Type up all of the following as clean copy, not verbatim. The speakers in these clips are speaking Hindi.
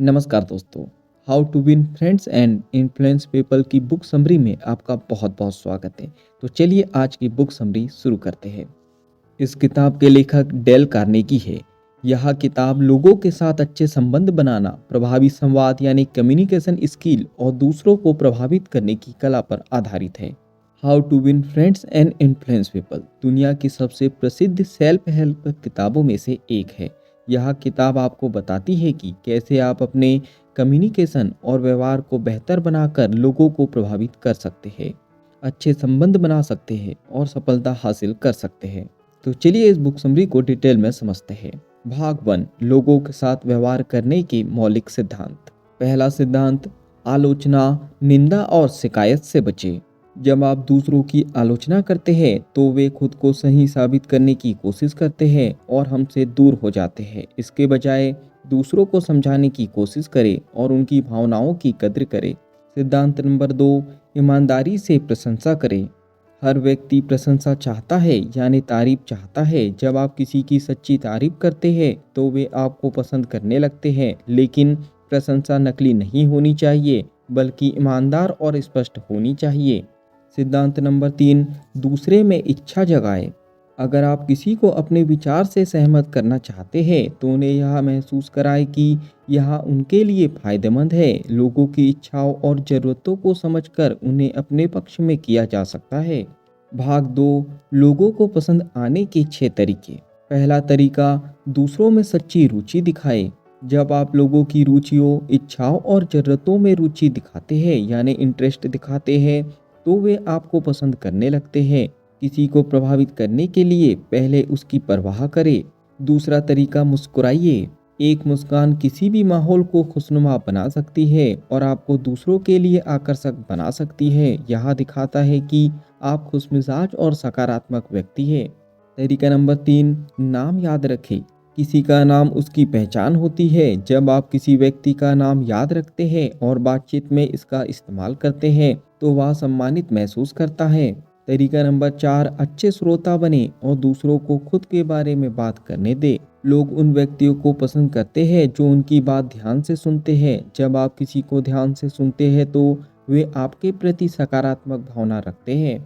नमस्कार दोस्तों। How to win friends and influence people की बुक समरी में आपका बहुत बहुत स्वागत है। तो चलिए आज की बुक समरी शुरू करते हैं। इस किताब के लेखक डेल कार्नेगी है। यह किताब लोगों के साथ अच्छे संबंध बनाना, प्रभावी संवाद यानी कम्युनिकेशन स्किल और दूसरों को प्रभावित करने की कला पर आधारित है। How to win friends and influence people दुनिया की सबसे प्रसिद्ध सेल्फ हेल्प किताबों में से एक है। यह किताब आपको बताती है कि कैसे आप अपने कम्युनिकेशन और व्यवहार को बेहतर बनाकर लोगों को प्रभावित कर सकते हैं, अच्छे संबंध बना सकते हैं और सफलता हासिल कर सकते हैं। तो चलिए इस बुक समरी को डिटेल में समझते हैं। भाग 1, लोगों के साथ व्यवहार करने के मौलिक सिद्धांत। पहला सिद्धांत, आलोचना, निंदा और शिकायत से बचें। जब आप दूसरों की आलोचना करते हैं तो वे खुद को सही साबित करने की कोशिश करते हैं और हमसे दूर हो जाते हैं। इसके बजाय दूसरों को समझाने की कोशिश करें और उनकी भावनाओं की कद्र करें। सिद्धांत नंबर 2, ईमानदारी से प्रशंसा करें। हर व्यक्ति प्रशंसा चाहता है यानी तारीफ चाहता है। जब आप किसी की सच्ची तारीफ करते हैं तो वे आपको पसंद करने लगते हैं, लेकिन प्रशंसा नकली नहीं होनी चाहिए बल्कि ईमानदार और स्पष्ट होनी चाहिए। सिद्धांत नंबर 3, दूसरे में इच्छा जगाएं। अगर आप किसी को अपने विचार से सहमत करना चाहते हैं तो उन्हें यह महसूस कराएं कि यह उनके लिए फायदेमंद है। लोगों की इच्छाओं और ज़रूरतों को समझकर उन्हें अपने पक्ष में किया जा सकता है। भाग 2, लोगों को पसंद आने के 6 तरीके। पहला तरीका, दूसरों में सच्ची रुचि दिखाएं। जब आप लोगों की रुचियों, इच्छाओं और ज़रूरतों में रुचि दिखाते हैं यानी इंटरेस्ट दिखाते हैं तो वे आपको पसंद करने लगते हैं। किसी को प्रभावित करने के लिए पहले उसकी परवाह करें। दूसरा तरीका, मुस्कुराइए। एक मुस्कान किसी भी माहौल को खुशनुमा बना सकती है और आपको दूसरों के लिए आकर्षक बना सकती है। यह दिखाता है कि आप खुशमिजाज और सकारात्मक व्यक्ति हैं। तरीका नंबर 3, नाम याद रखें। किसी का नाम उसकी पहचान होती है। जब आप किसी व्यक्ति का नाम याद रखते हैं और बातचीत में इसका इस्तेमाल करते हैं तो वह सम्मानित महसूस करता है। तरीका नंबर 4, अच्छे श्रोता बने और दूसरों को खुद के बारे में बात करने दे। लोग उन व्यक्तियों को पसंद करते हैं जो उनकी बात ध्यान से सुनते हैं। जब आप किसी को ध्यान से सुनते हैं तो वे आपके प्रति सकारात्मक भावना रखते हैं।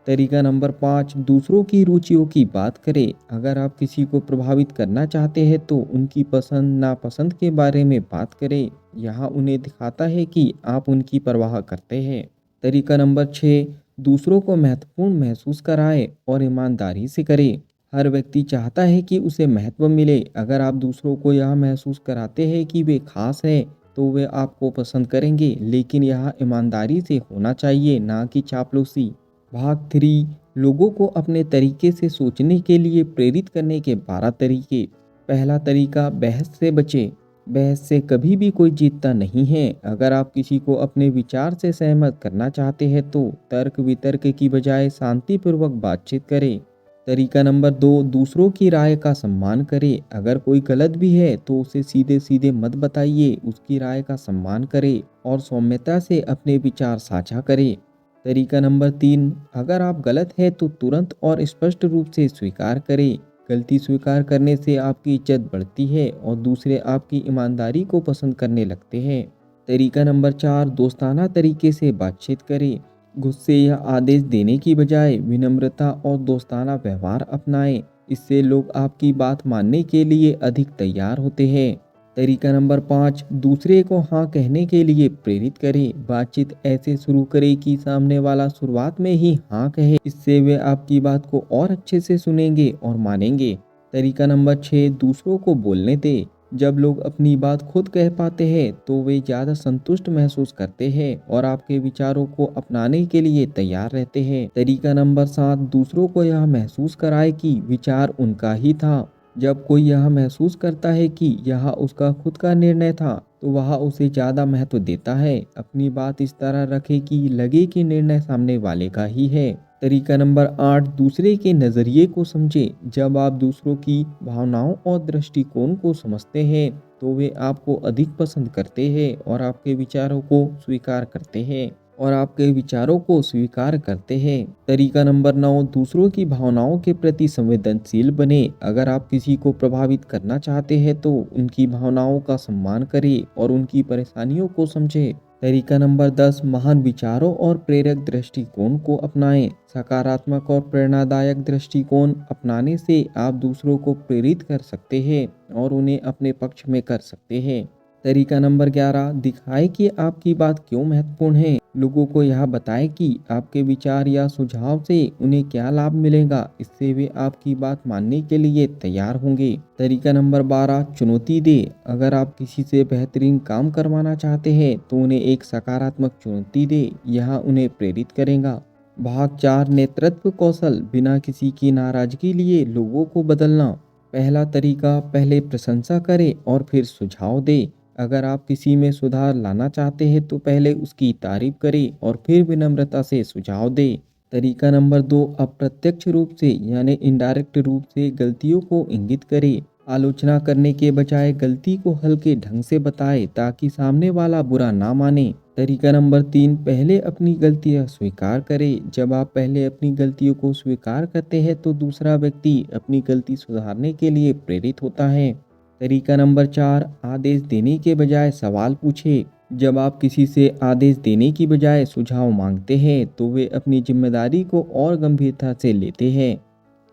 तरीका नंबर 5, दूसरों की रुचियों की बात करें। अगर आप किसी को प्रभावित करना चाहते हैं तो उनकी पसंद नापसंद के बारे में बात करें। यह उन्हें दिखाता है कि आप उनकी परवाह करते हैं। तरीका नंबर 6, दूसरों को महत्वपूर्ण महसूस कराएं और ईमानदारी से करें। हर व्यक्ति चाहता है कि उसे महत्व मिले। अगर आप दूसरों को यह महसूस कराते हैं कि वे खास हैं तो वे आपको पसंद करेंगे, लेकिन यह ईमानदारी से होना चाहिए, ना कि चापलूसी। भाग 3, लोगों को अपने तरीके से सोचने के लिए प्रेरित करने के 12 तरीके। पहला तरीका, बहस से बचें। बहस से कभी भी कोई जीतता नहीं है। अगर आप किसी को अपने विचार से सहमत करना चाहते हैं तो तर्क वितर्क की बजाय शांतिपूर्वक बातचीत करें। तरीका नंबर 2, दूसरों की राय का सम्मान करें। अगर कोई गलत भी है तो उसे सीधे सीधे मत बताइए, उसकी राय का सम्मान करें और सौम्यता से अपने विचार साझा करें। तरीका नंबर 3, अगर आप गलत हैं तो तुरंत और स्पष्ट रूप से स्वीकार करें। गलती स्वीकार करने से आपकी इज्जत बढ़ती है और दूसरे आपकी ईमानदारी को पसंद करने लगते हैं। तरीका नंबर 4, दोस्ताना तरीके से बातचीत करें। गुस्से या आदेश देने की बजाय विनम्रता और दोस्ताना व्यवहार अपनाएं। इससे लोग आपकी बात मानने के लिए अधिक तैयार होते हैं। तरीका नंबर 5, दूसरे को हाँ कहने के लिए प्रेरित करें। बातचीत ऐसे शुरू करें कि सामने वाला शुरुआत में ही हाँ कहे। इससे वे आपकी बात को और अच्छे से सुनेंगे और मानेंगे। तरीका नंबर 6, दूसरों को बोलने दें। जब लोग अपनी बात खुद कह पाते हैं तो वे ज़्यादा संतुष्ट महसूस करते हैं और आपके विचारों को अपनाने के लिए तैयार रहते हैं। तरीका नंबर 7, दूसरों को यह महसूस कराए कि विचार उनका ही था। जब कोई यह महसूस करता है कि यह उसका खुद का निर्णय था तो वह उसे ज़्यादा महत्व देता है। अपनी बात इस तरह रखें कि लगे कि निर्णय सामने वाले का ही है। तरीका नंबर 8, दूसरे के नज़रिए को समझें। जब आप दूसरों की भावनाओं और दृष्टिकोण को समझते हैं तो वे आपको अधिक पसंद करते हैं और आपके विचारों को स्वीकार करते हैं। और आपके विचारों को स्वीकार करते हैं। तरीका नंबर 9, दूसरों की भावनाओं के प्रति संवेदनशील बने। अगर आप किसी को प्रभावित करना चाहते हैं तो उनकी भावनाओं का सम्मान करें और उनकी परेशानियों को समझें। तरीका नंबर 10, महान विचारों और प्रेरक दृष्टिकोण को अपनाएं। सकारात्मक और प्रेरणादायक दृष्टिकोण अपनाने से आप दूसरों को प्रेरित कर सकते हैं और उन्हें अपने पक्ष में कर सकते हैं। तरीका नंबर 11, दिखाएं कि आपकी बात क्यों महत्वपूर्ण है। लोगों को यह बताएं कि आपके विचार या सुझाव से उन्हें क्या लाभ मिलेगा, इससे वे आपकी बात मानने के लिए तैयार होंगे। तरीका नंबर 12, चुनौती दे। अगर आप किसी से बेहतरीन काम करवाना चाहते हैं तो उन्हें एक सकारात्मक चुनौती दे, यह उन्हें प्रेरित करेगा। भाग 4, नेतृत्व कौशल, बिना किसी की नाराजगी लिए लोगों को बदलना। पहला तरीका, पहले प्रशंसा करें और फिर सुझाव दें। अगर आप किसी में सुधार लाना चाहते हैं तो पहले उसकी तारीफ करें और फिर विनम्रता से सुझाव दें। तरीका नंबर 2, अप्रत्यक्ष रूप से यानी इनडायरेक्ट रूप से गलतियों को इंगित करें। आलोचना करने के बजाय गलती को हल्के ढंग से बताएं ताकि सामने वाला बुरा ना माने। तरीका नंबर 3, पहले अपनी गलतियां स्वीकार करें। जब आप पहले अपनी गलतियों को स्वीकार करते हैं तो दूसरा व्यक्ति अपनी गलती सुधारने के लिए प्रेरित होता है। तरीका नंबर 4, आदेश देने के बजाय सवाल पूछे। जब आप किसी से आदेश देने की बजाय सुझाव मांगते हैं तो वे अपनी जिम्मेदारी को और गंभीरता से लेते हैं।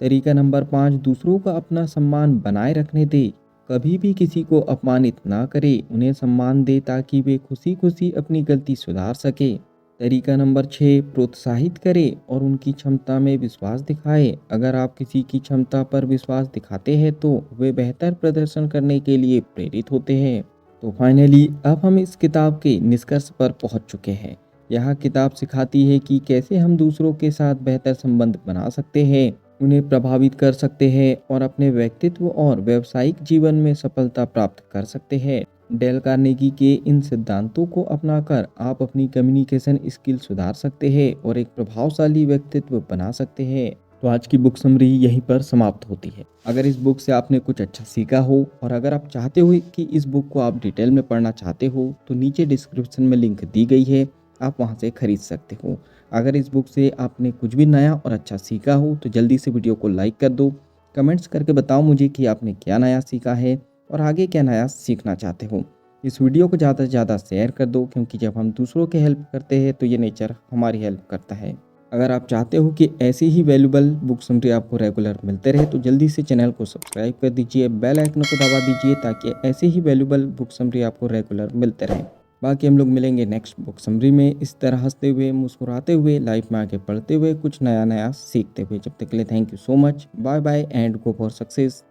तरीका नंबर 5, दूसरों का अपना सम्मान बनाए रखने दें। कभी भी किसी को अपमानित ना करें, उन्हें सम्मान दें ताकि वे खुशी खुशी अपनी गलती सुधार सके। तरीका नंबर 6, प्रोत्साहित करें और उनकी क्षमता में विश्वास दिखाएं। अगर आप किसी की क्षमता पर विश्वास दिखाते हैं तो वे बेहतर प्रदर्शन करने के लिए प्रेरित होते हैं। तो फाइनली अब हम इस किताब के निष्कर्ष पर पहुंच चुके हैं। यह किताब सिखाती है कि कैसे हम दूसरों के साथ बेहतर संबंध बना सकते हैं, उन्हें प्रभावित कर सकते हैं और अपने व्यक्तित्व और व्यावसायिक जीवन में सफलता प्राप्त कर सकते हैं। डेल कार्नेगी के इन सिद्धांतों को अपनाकर आप अपनी कम्युनिकेशन स्किल सुधार सकते हैं और एक प्रभावशाली व्यक्तित्व बना सकते हैं। तो आज की बुक समरी यहीं पर समाप्त होती है। अगर इस बुक से आपने कुछ अच्छा सीखा हो और अगर आप चाहते हो कि इस बुक को आप डिटेल में पढ़ना चाहते हो तो नीचे डिस्क्रिप्शन में लिंक दी गई है, आप वहां से खरीद सकते हो। अगर इस बुक से आपने कुछ भी नया और अच्छा सीखा हो तो जल्दी से वीडियो को लाइक कर दो, कमेंट्स करके बताओ मुझे कि आपने क्या नया सीखा है और आगे क्या नया सीखना चाहते हो। इस वीडियो को ज़्यादा से ज़्यादा शेयर कर दो क्योंकि जब हम दूसरों की हेल्प करते हैं तो ये नेचर हमारी हेल्प करता है। अगर आप चाहते हो कि ऐसी ही वैल्यूबल बुक समरी आपको रेगुलर मिलते रहे तो जल्दी से चैनल को सब्सक्राइब कर दीजिए, बेल आइकन को दबा दीजिए ताकि ऐसे ही वैल्यूबल बुक समरी आपको रेगुलर मिलते रहे। बाकी हम लोग मिलेंगे नेक्स्ट बुक समरी में, इस तरह हंसते हुए, मुस्कुराते हुए, लाइफ में आगे बढ़ते हुए, कुछ नया नया सीखते हुए। जब तक के लिए thank you so much, bye bye and go for success.